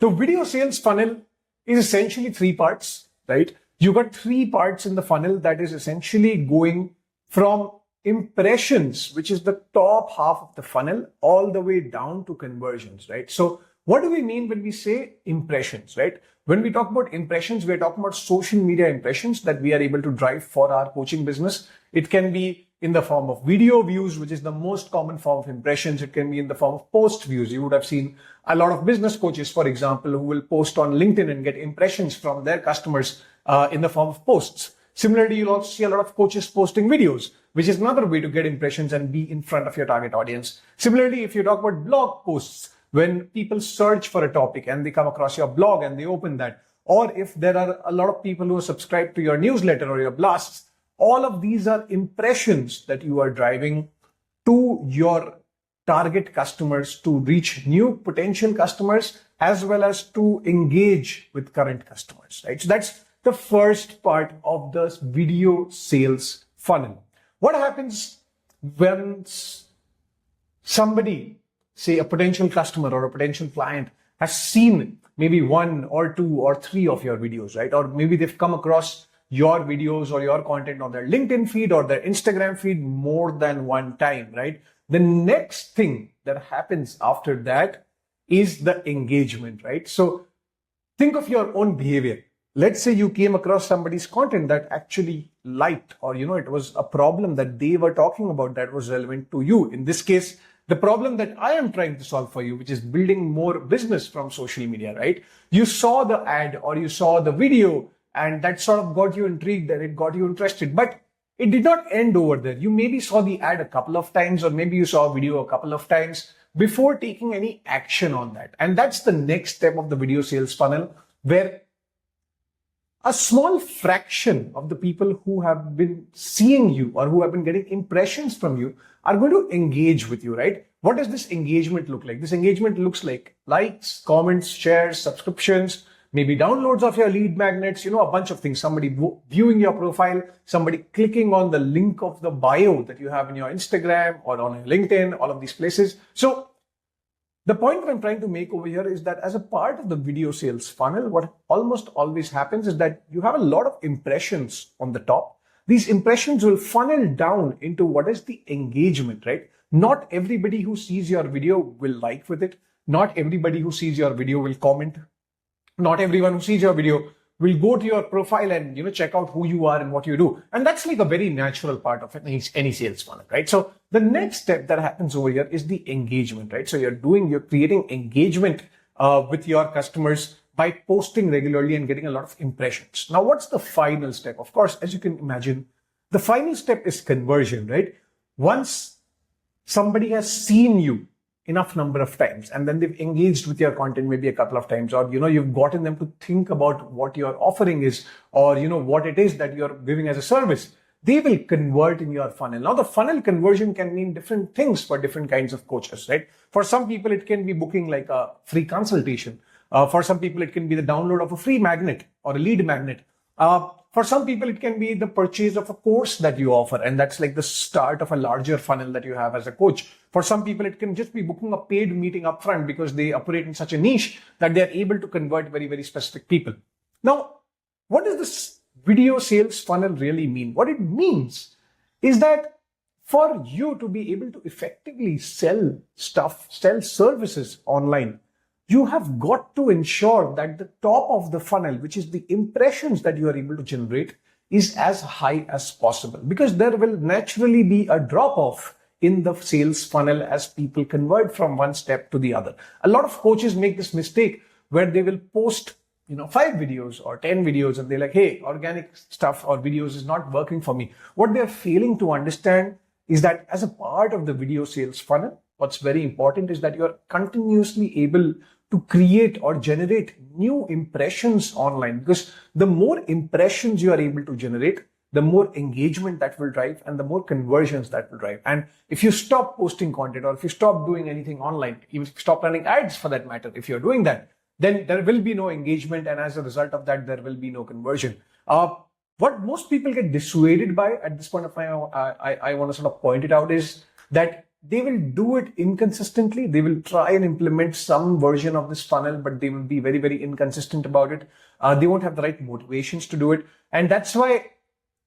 The video sales funnel is essentially three parts, right? You got three parts in the funnel that is essentially going from impressions, which is the top half of the funnel, all the way down to conversions, right? So what do we mean when we say impressions, right? When we talk about impressions, we're talking about social media impressions that we are able to drive for our coaching business. It can be in the form of video views, which is the most common form of impressions. It can be in the form of post views. You would have seen a lot of business coaches, for example, who will post on LinkedIn and get impressions from their customers in the form of posts. Similarly, you'll also see a lot of coaches posting videos, which is another way to get impressions and be in front of your target audience. Similarly, if you talk about blog posts, when people search for a topic and they come across your blog and they open that, or if there are a lot of people who are subscribed to your newsletter or your blasts, all of these are impressions that you are driving to your target customers to reach new potential customers as well as to engage with current customers, right? So that's the first part of the video sales funnel. What happens when somebody, say a potential customer or a potential client, has seen maybe one or two or three of your videos, right? Or maybe they've come across your videos or your content on their LinkedIn feed or their Instagram feed more than one time, right? The next thing that happens after that is the engagement, right? So think of your own behavior. Let's say you came across somebody's content that actually liked, or, it was a problem that they were talking about that was relevant to you. In this case, the problem that I am trying to solve for you, which is building more business from social media, right? You saw the ad or you saw the video and that sort of got you intrigued and it got you interested, but it did not end over there. You maybe saw the ad a couple of times, or maybe you saw a video a couple of times before taking any action on that. And that's the next step of the video sales funnel, where a small fraction of the people who have been seeing you or who have been getting impressions from you are going to engage with you, right? What does this engagement look like? This engagement looks like likes, comments, shares, subscriptions, maybe downloads of your lead magnets, a bunch of things. Somebody viewing your profile, somebody clicking on the link of the bio that you have in your Instagram or on your LinkedIn, all of these places. So the point that I'm trying to make over here is that as a part of the video sales funnel, what almost always happens is that you have a lot of impressions on the top. These impressions will funnel down into what is the engagement, right? Not everybody who sees your video will like with it. Not everybody who sees your video will comment. Not everyone who sees your video will go to your profile and check out who you are and what you do. And that's like a very natural part of any sales funnel, right? So the next step that happens over here is the engagement, right? So you're creating engagement with your customers by posting regularly and getting a lot of impressions. Now, what's the final step? Of course, as you can imagine, the final step is conversion, right? Once somebody has seen you enough number of times and then they've engaged with your content maybe a couple of times, or you've gotten them to think about what your offering is, or what it is that you're giving as a service, they will convert in your funnel. Now, the funnel conversion can mean different things for different kinds of coaches, right? For some people, it can be booking like a free consultation. For some people, it can be the download of a free magnet or a lead magnet. For some people, it can be the purchase of a course that you offer, and that's like the start of a larger funnel that you have as a coach. For some people, it can just be booking a paid meeting upfront because they operate in such a niche that they're able to convert very, very specific people. Now, what does this video sales funnel really mean? What it means is that for you to be able to effectively sell services online, you have got to ensure that the top of the funnel, which is the impressions that you are able to generate, is as high as possible, because there will naturally be a drop off in the sales funnel as people convert from one step to the other. A lot of coaches make this mistake where they will post 5 videos or 10 videos and they're like, hey, organic stuff or videos is not working for me. What they're failing to understand is that as a part of the video sales funnel, what's very important is that you're continuously able to create or generate new impressions online, because the more impressions you are able to generate, the more engagement that will drive and the more conversions that will drive. And if you stop posting content, or if you stop doing anything online, even if you stop running ads for that matter, if you're doing that, then there will be no engagement, and as a result of that, there will be no conversion. What most people get dissuaded by at this point of time, I want to sort of point it out, is that they will do it inconsistently. They will try and implement some version of this funnel, but they will be very, very inconsistent about it. They won't have the right motivations to do it. And that's why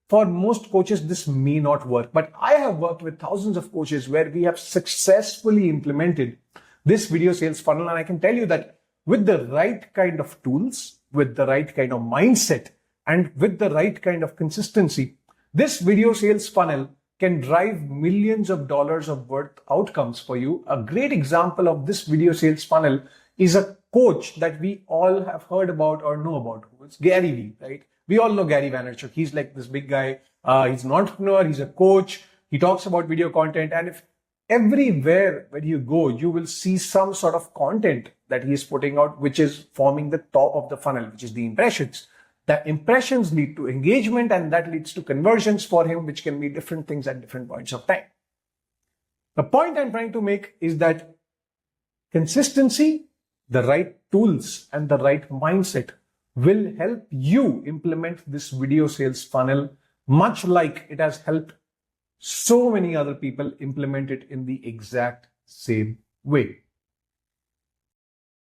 for most coaches, this may not work. But I have worked with thousands of coaches where we have successfully implemented this video sales funnel. And I can tell you that with the right kind of tools, with the right kind of mindset, and with the right kind of consistency, this video sales funnel can drive millions of dollars of worth outcomes for you. A great example of this video sales funnel is a coach that we all have heard about or know about. It's Gary Vee, right? We all know Gary Vaynerchuk. He's like this big guy. He's an entrepreneur. He's a coach. He talks about video content. And if everywhere where you go, you will see some sort of content that he is putting out, which is forming the top of the funnel, which is the impressions. The impressions lead to engagement, and that leads to conversions for him, which can be different things at different points of time. The point I'm trying to make is that consistency, the right tools, and the right mindset will help you implement this video sales funnel, much like it has helped so many other people implement it in the exact same way.